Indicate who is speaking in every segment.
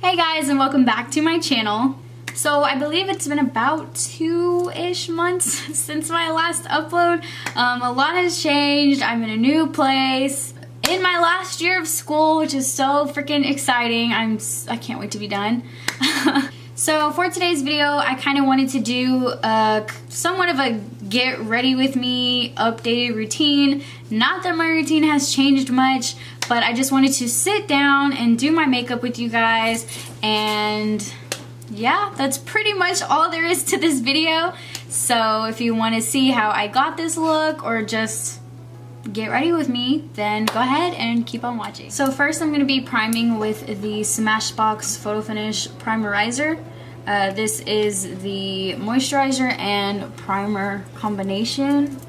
Speaker 1: Hey guys, and welcome back to my channel. So I believe it's been about 2-ish months since my last upload. A lot has changed. I'm in a new place in my last year of school, which is so freaking exciting. I can't wait to be done. So for today's video, I kind of wanted to do somewhat of a get ready with me updated routine. Not that my routine has changed much, but I just wanted to sit down and do my makeup with you guys. And yeah, that's pretty much all there is to this video. So if you want to see how I got this look or just get ready with me, then go ahead and keep on watching. So first I'm going to be priming with the Smashbox Photo Finish Primerizer. This is the moisturizer and primer combination.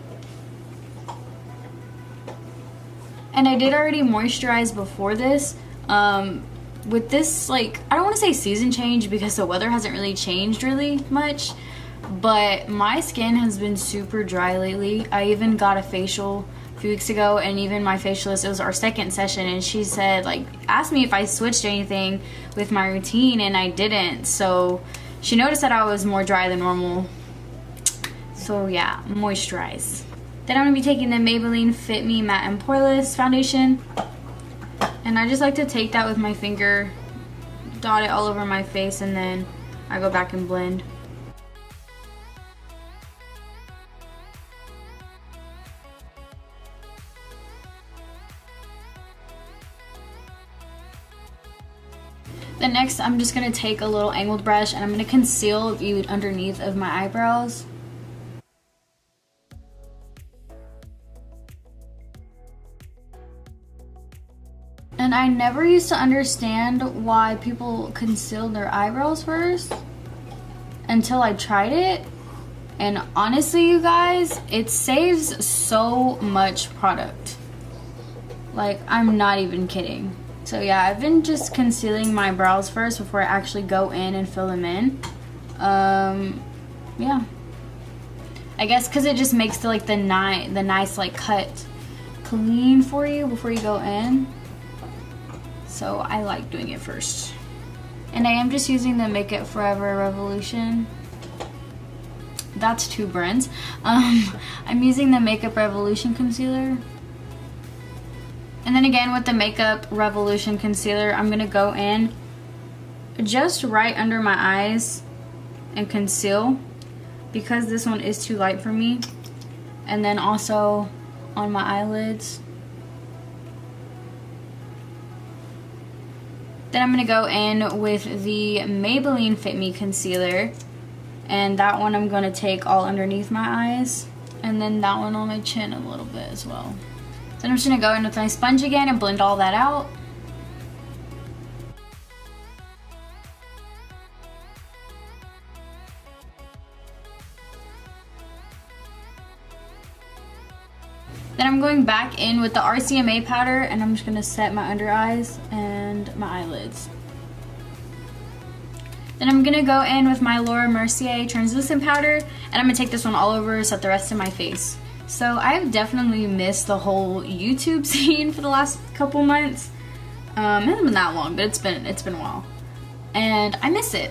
Speaker 1: And I did already moisturize before this. With this, like, I don't want to say season change because the weather hasn't really changed really much, but my skin has been super dry lately. I even got a facial a few weeks ago, and even my facialist, it was our second session, and she said, like, asked me if I switched anything with my routine, and I didn't. So she noticed that I was more dry than normal. So yeah, moisturize. Then I'm going to be taking the Maybelline Fit Me Matte and Poreless foundation. And I just like to take that with my finger, dot it all over my face, and then I go back and blend. Then next, I'm just going to take a little angled brush and I'm going to conceal the underneath of my eyebrows. And I never used to understand why people concealed their eyebrows first until I tried it. And honestly, you guys, it saves so much product. Like, I'm not even kidding. So yeah, I've been just concealing my brows first before I actually go in and fill them in. Yeah. I guess because it just makes the nice like cut clean for you before you go in. So I like doing it first. And I am just using the Make It Forever Revolution. That's two brands. I'm using the Makeup Revolution concealer. And then again with the Makeup Revolution concealer, I'm going to go in just right under my eyes and conceal because this one is too light for me. And then also on my eyelids. Then I'm going to go in with the Maybelline Fit Me Concealer. And that one I'm going to take all underneath my eyes. And then that one on my chin a little bit as well. Then I'm just going to go in with my sponge again and blend all that out. Then I'm going back in with the RCMA powder and I'm just going to set my under eyes and my eyelids. Then I'm going to go in with my Mercier translucent powder and I'm going to take this one all over, set the rest of my face. So I've definitely missed the whole YouTube scene for the last couple months. It hasn't been that long, but it's been a while. And I miss it.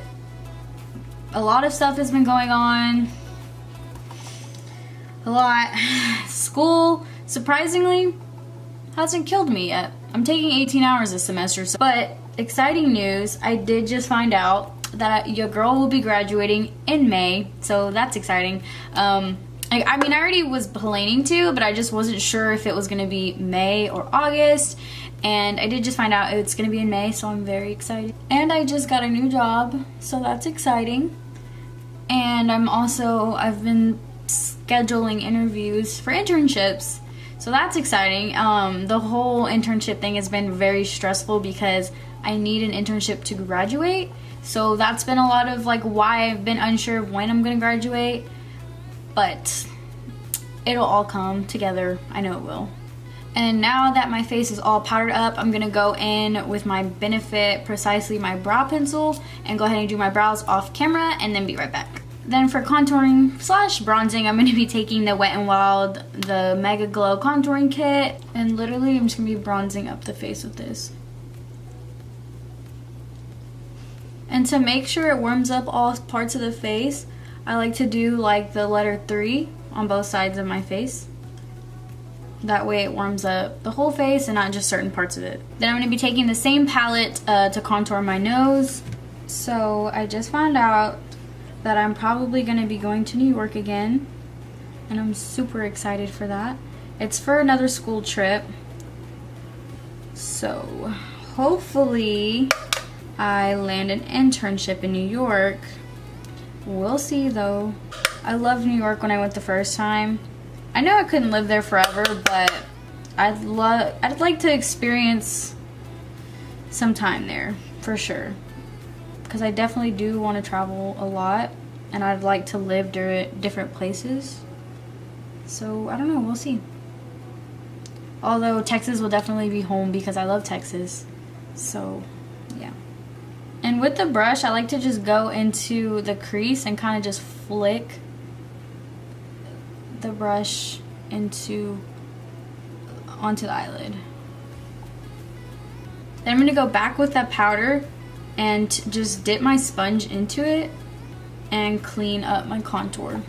Speaker 1: A lot of stuff has been going on. A lot. School, surprisingly, hasn't killed me yet. I'm taking 18 hours this semester. But exciting news, I did just find out that your girl will be graduating in May. So that's exciting. I mean, I already was planning to, but I just wasn't sure if it was going to be May or August. And I did just find out it's going to be in May, so I'm very excited. And I just got a new job, so that's exciting. And I've been scheduling interviews for internships, so that's exciting. The whole internship thing has been very stressful because I need an internship to graduate. So that's been a lot of like why I've been unsure of when I'm going to graduate. But it'll all come together. I know it will. And now that my face is all powdered up, I'm going to go in with my Benefit Precisely My Brow Pencil and go ahead and do my brows off camera and then be right back. Then for contouring / bronzing, I'm going to be taking the Wet n Wild, the Megaglo contouring kit. And literally I'm just going to be bronzing up the face with this. And to make sure it warms up all parts of the face, I like to do like the letter 3 on both sides of my face. That way it warms up the whole face and not just certain parts of it. Then I'm going to be taking the same palette to contour my nose. So I just found out that I'm probably going to be going to New York again. And I'm super excited for that. It's for another school trip. So hopefully I land an internship in New York. We'll see though. I loved New York when I went the first time. I know I couldn't live there forever, but I'd like to experience some time there for sure. Because I definitely do want to travel a lot, and I'd like to live different places. So I don't know, we'll see. Although Texas will definitely be home because I love Texas. So yeah. And with the brush, I like to just go into the crease and kind of just flick the brush onto the eyelid. Then I'm going to go back with that powder and just dip my sponge into it and clean up my contour.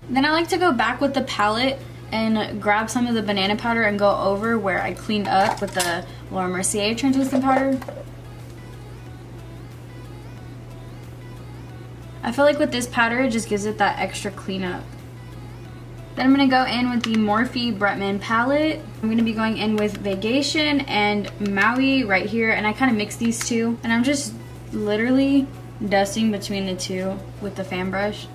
Speaker 1: Then I like to go back with the palette and grab some of the banana powder and go over where I cleaned up with the Mercier translucent powder. I feel like with this powder, it just gives it that extra cleanup. Then I'm going to go in with the Morphe Bretman palette. I'm going to be going in with Vagaycation and Maui right here. And I kind of mix these two. And I'm just literally dusting between the two with the fan brush.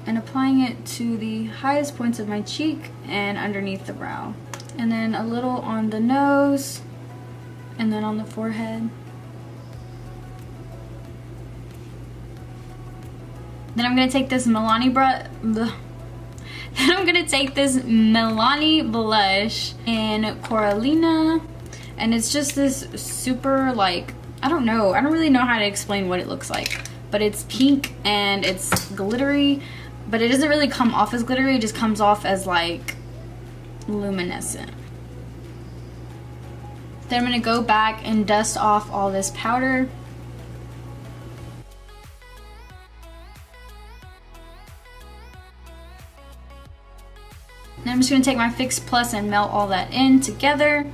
Speaker 1: And applying it to the highest points of my cheek and underneath the brow. And then a little on the nose. And then on the forehead. Then I'm gonna take this Milani blush in Corallina, and it's just this super, like, I don't really know how to explain what it looks like, but it's pink and it's glittery, but it doesn't really come off as glittery, it just comes off as like luminescent. Then I'm gonna go back and dust off all this powder. Then I'm just going to take my Fix Plus and melt all that in together.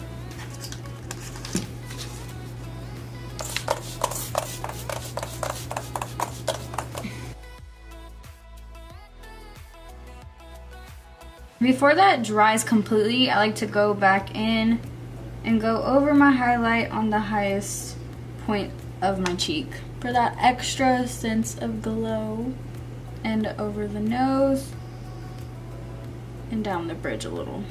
Speaker 1: Before that dries completely, I like to go back in and go over my highlight on the highest point of my cheek for that extra sense of glow, and over the nose. And down the bridge a little.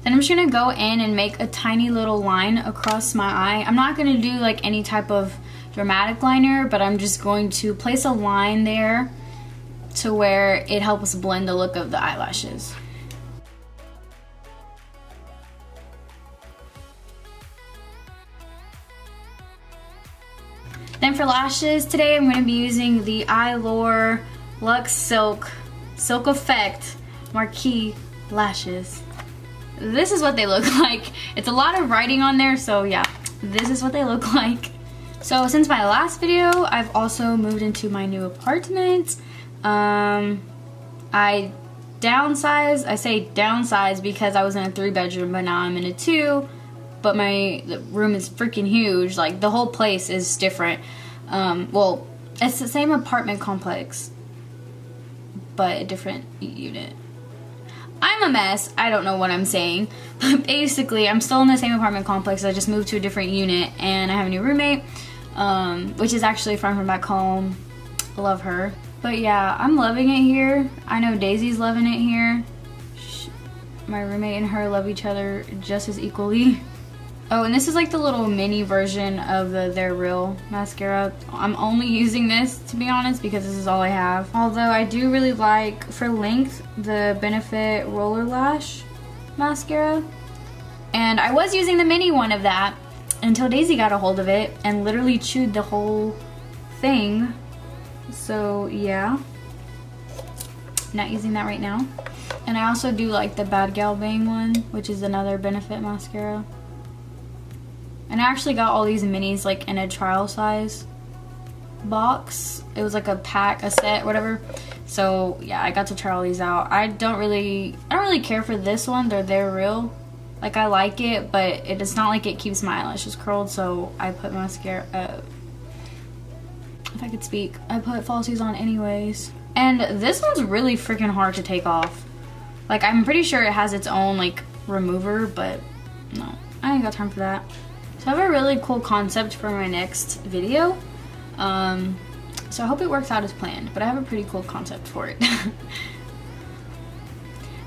Speaker 1: Then I'm just gonna go in and make a tiny little line across my eye. I'm not gonna do like any type of dramatic liner, but I'm just going to place a line there to where it helps blend the look of the eyelashes. Then for lashes today, I'm gonna be using the Eylure Luxe Silk Effect Marquee lashes. This is what they look like. It's a lot of writing on there, so yeah, this is what they look like. So since my last video, I've also moved into my new apartment. I downsized. I say downsized because I was in a 3-bedroom, but now I'm in a 2. But the room is freaking huge. Like, the whole place is different. Well, it's the same apartment complex, but a different unit. I'm a mess. I don't know what I'm saying. But basically, I'm still in the same apartment complex. I just moved to a different unit, and I have a new roommate, which is actually a friend from back home. I love her. But yeah, I'm loving it here. I know Daisy's loving it here. My roommate and her love each other just as equally. Oh, and this is like the little mini version of the They're Real mascara. I'm only using this, to be honest, because this is all I have. Although I do really like, for length, the Benefit Roller Lash mascara. And I was using the mini one of that until Daisy got a hold of it and literally chewed the whole thing. So yeah, not using that right now. And I also do like the Bad Gal Bang one, which is another Benefit mascara. And I actually got all these minis like in a trial size box. It was like a pack, a set, whatever. So yeah, I got to try all these out. I don't really care for this one. They're real. Like, I like it, but it's not like it keeps my eyelashes curled, so I put mascara, if I could speak, I put falsies on anyways. And this one's really freaking hard to take off. Like, I'm pretty sure it has its own, like, remover, but no, I ain't got time for that. So I have a really cool concept for my next video. So I hope it works out as planned, but I have a pretty cool concept for it.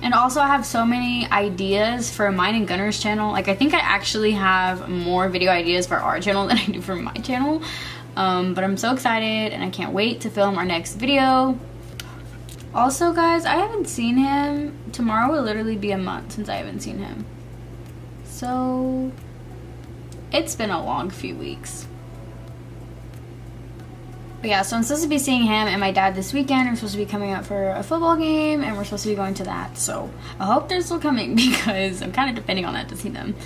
Speaker 1: And also I have so many ideas for mine and Gunner's channel. Like, I think I actually have more video ideas for our channel than I do for my channel. But I'm so excited and I can't wait to film our next video. Also guys, I haven't seen him. Tomorrow will literally be a month since I haven't seen him. So it's been a long few weeks. But yeah, so I'm supposed to be seeing him and my dad this weekend. We're supposed to be coming up for a football game and we're supposed to be going to that. So I hope they're still coming because I'm kind of depending on that to see them.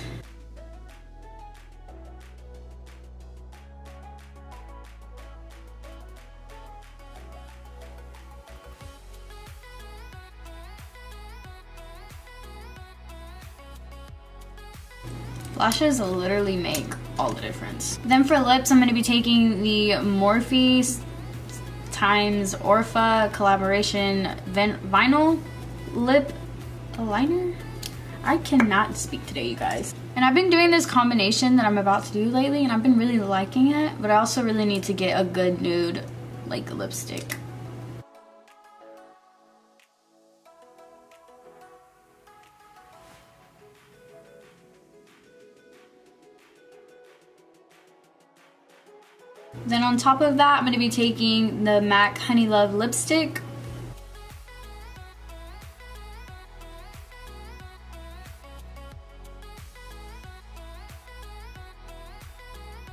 Speaker 1: Lashes literally make all the difference. Then for lips, I'm going to be taking the Morphe times Orpha collaboration vinyl lip liner. I cannot speak today, you guys. And I've been doing this combination that I'm about to do lately, and I've been really liking it, but I also really need to get a good nude, like, lipstick. Then on top of that, I'm going to be taking the MAC Honey Love lipstick.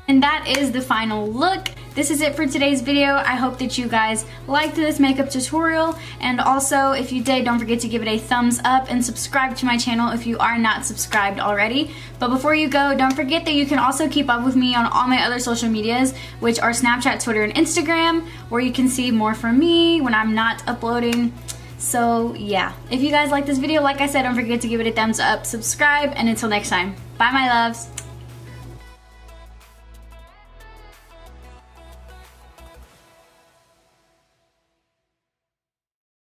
Speaker 1: And that is the final look. This is it for today's video. I hope that you guys liked this makeup tutorial. And also, if you did, don't forget to give it a thumbs up and subscribe to my channel if you are not subscribed already. But before you go, don't forget that you can also keep up with me on all my other social medias, which are Snapchat, Twitter, and Instagram, where you can see more from me when I'm not uploading. So yeah, if you guys like this video, like I said, don't forget to give it a thumbs up, subscribe, and until next time, bye my loves.